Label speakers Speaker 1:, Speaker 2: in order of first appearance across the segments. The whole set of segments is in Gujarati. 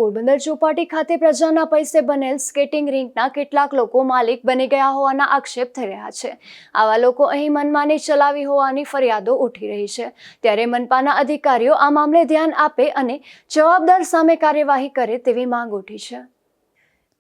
Speaker 1: પોરબંદર ચોપાટી ખાતે પ્રજાના પૈસે બનેલ સ્કેટિંગ રિંકના કેટલાક લોકો માલિક બની ગયા હોવાના આક્ષેપ થઈ રહ્યા છે। આવા લોકો અહીં મનમાની ચલાવી હોવાની ફરિયાદો ઉઠી રહી છે। ત્યારે મનપાના અધિકારીઓ આ મામલે ધ્યાન આપે અને જવાબદાર સામે કાર્યવાહી કરે તેવી માંગ ઉઠી છે।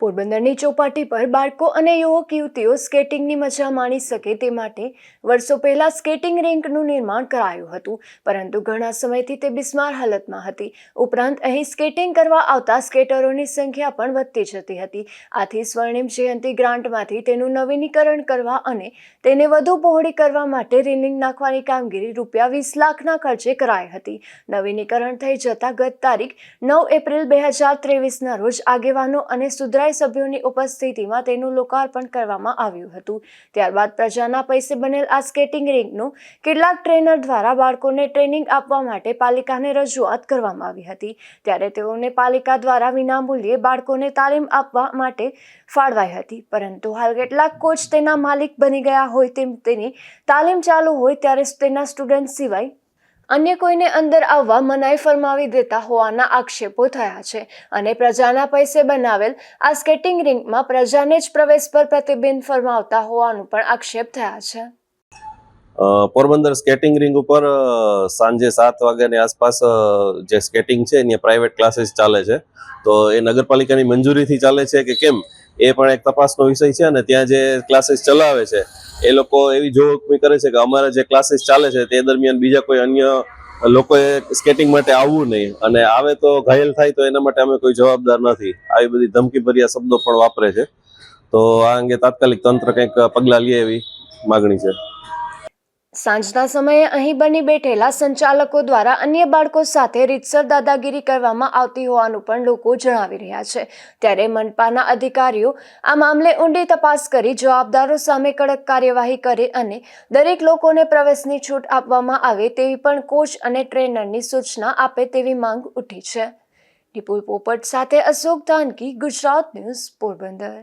Speaker 1: પોરબંદરની ચોપાટી પર બાળકો અને યુવક યુવતીઓ સ્કેટિંગની મજા માણી શકે તે માટે વર્ષો પહેલા સ્કેટિંગ રિંકનું નિર્માણ કરાયું હતું, પરંતુ ઘણા સમયથી તે બિસ્માર હાલતમાં હતી। ઉપરાંત અહીં સ્કેટિંગ કરવા આવતા સ્કેટરોની સંખ્યા પણ વધતી જતી હતી। આથી સ્વર્ણિમ જયંતિ ગ્રાન્ટમાંથી તેનું નવીનીકરણ કરવા અને તેને વધુ પહોળી કરવા માટે રેલિંગ નાખવાની કામગીરી રૂપિયા 20 લાખના ખર્ચે કરાઈ હતી। નવીનીકરણ થઈ જતા ગત તારીખ 9 એપ્રિલ 2023ના રોજ આગેવાનો અને સુધરાઈ સભ્યોની ઉપસ્થિતિમાં તેનું લોકાર્પણ કરવામાં આવ્યું હતું। ત્યારબાદ પ્રજાના પૈસે બનેલ આ સ્કેટિંગ રિંકનું કેટલાક ટ્રેનર દ્વારા બાળકોને ટ્રેનિંગ આપવા માટે પાલિકાને રજૂઆત કરવામાં આવી હતી। ત્યારે તેઓને પાલિકા દ્વારા વિનામૂલ્યે બાળકોને તાલીમ આપવા માટે ફાળવાઈ હતી, પરંતુ હાલ કેટલાક કોચ તેના માલિક બની ગયા હોય તેમ તેની તાલીમ ચાલુ હોય ત્યારે તેના સ્ટુડન્ટ સિવાય અન્ય કોઈને અંદર આવવા મનાઈ ફરમાવી દેતા હોવાના આક્ષેપો થયા છે અને પ્રજાના પૈસે બનાવેલ આ સ્કેટિંગ રિંકમાં પ્રજાને જ પ્રવેશ પર પ્રતિબંધ ફરમાવતા હોવાનું પણ આક્ષેપ થયા છે।
Speaker 2: પોરબંદર સ્કેટિંગ રિંગ ઉપર સાંજે 7 વાગ્યાની આસપાસ જે સ્કેટિંગ છે એની પ્રાઇવેટ ક્લાસીસ ચાલે છે, તો એ નગરપાલિકાની મંજૂરીથી ચાલે છે કે કેમ એ પણ એક તપાસનો વિષય છે। અને ત્યાં જે ક્લાસીસ ચલાવે છે એ લોકો એવી જોગવાઈ કરે છે કે અમારા જે ક્લાસીસ ચાલે છે તે દરમિયાન બીજા કોઈ અન્ય લોકોએ સ્કેટિંગ માટે આવવું નહીં, અને આવે તો ઘાયલ થાય તો એના માટે અમે કોઈ જવાબદાર નથી, આવી બધી ધમકીભર્યા શબ્દો પણ વાપરે છે। તો આ અંગે તાત્કાલિક તંત્ર કંઈક પગલાં લે એવી માગણી છે।
Speaker 1: સાંજના સમયે અહીં બની બેઠેલા સંચાલકો દ્વારા અન્ય બાળકો સાથે રીતસર દાદાગીરી કરવામાં આવતી હોવાનું પણ લોકો જણાવી રહ્યા છે। ત્યારે મનપાના અધિકારીઓ આ મામલે ઊંડી તપાસ કરી જવાબદારો સામે કડક કાર્યવાહી કરે અને દરેક લોકોને પ્રવેશની છૂટ આપવામાં આવે તેવી પણ કોચ અને ટ્રેનરની સૂચના આપે તેવી માંગ ઉઠી છે। નિપુલ પોપટ સાથે અશોક ધાનકી, ગુજરાત ન્યૂઝ, પોરબંદર।